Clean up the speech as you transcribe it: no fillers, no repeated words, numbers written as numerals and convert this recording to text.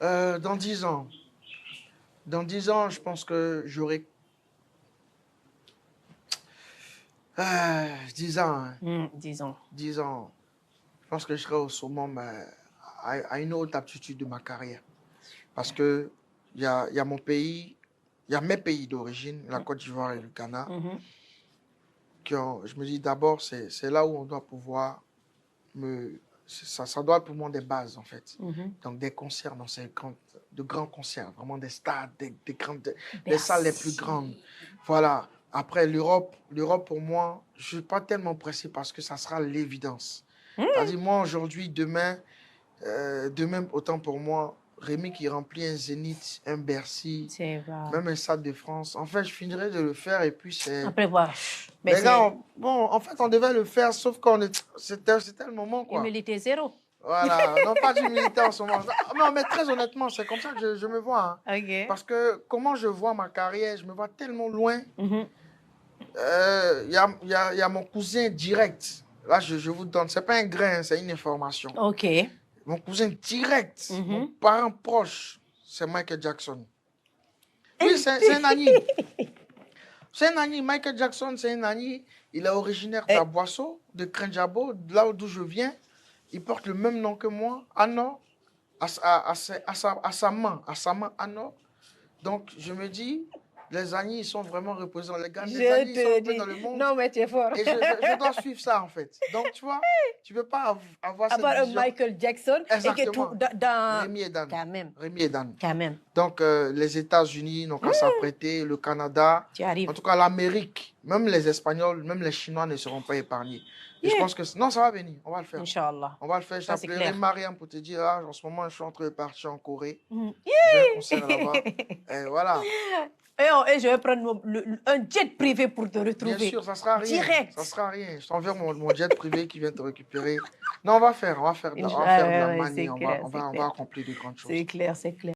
Dans 10 ans. Dans 10 ans, je pense que j'aurai 10 ans. Hein. 10 ans. 10 ans. Je pense que je serai au summum à une haute aptitude de ma carrière. Parce que il y a mon pays, il y a mes pays d'origine, la Côte d'Ivoire et le Ghana. Je me dis d'abord, c'est là où on doit pouvoir ça doit être pour moi des bases, en fait. Donc, des concerts de grands concerts, vraiment des stades, des salles les plus grandes. Voilà. Après, l'Europe, pour moi, je ne suis pas tellement pressé parce que ça sera l'évidence. C'est-à-dire, moi, aujourd'hui, demain, autant pour moi, Rémi qui remplit un Zénith, un Bercy, même un Stade de France. En fait, je finirai de le faire et puis c'est... Après, voilà. Les gars, bon, en fait, on devait le faire, sauf c'était le moment, quoi. Humilité zéro. Voilà, non pas d'humilité en ce moment. Non, mais très honnêtement, c'est comme ça que je me vois. Hein. OK. Parce que comment je vois ma carrière, je me vois tellement loin. Il y a mon cousin direct. Là, je vous donne, c'est pas un grain, c'est une information. OK. Mon cousin direct, mon parent proche, c'est Michael Jackson. Oui, c'est un ami. C'est un ami. Michael Jackson, c'est un ami. Il est originaire d'Aboisseau, de Krenjabo, là d'où je viens. Il porte le même nom que moi, Anor, à sa main, Anor. Donc, je me dis, les Agnis, ils sont vraiment représentants. Les gars, les Agnis, ils sont représentés dans le monde. Non, mais tu es fort. Et je dois suivre ça, en fait. Donc, tu vois, tu ne peux pas avoir cette vision. Michael Jackson. Exactement. Et que dans... Rémi et Dan. Quand même. Rémi et Dan. Quand même. Donc, les États-Unis n'ont qu'à s'apprêter, le Canada. Tu arrives. En tout cas, l'Amérique, même les Espagnols, même les Chinois ne seront pas épargnés. Et je pense que... Non, ça va venir. On va le faire. Inch'Allah. On va le faire. Je t'appellerai Mariam pour te dire, là, en ce moment, je suis en train de partir en Corée. Yeah. J'ai un concert là-bas. Et voilà. Et je vais prendre un jet privé pour te retrouver. Bien sûr, ça sera rien. Direct. Ça sera rien. Je t'enverrai mon jet privé qui vient te récupérer. Non, on va faire de la manie. On va accomplir de grandes choses. C'est clair, c'est clair.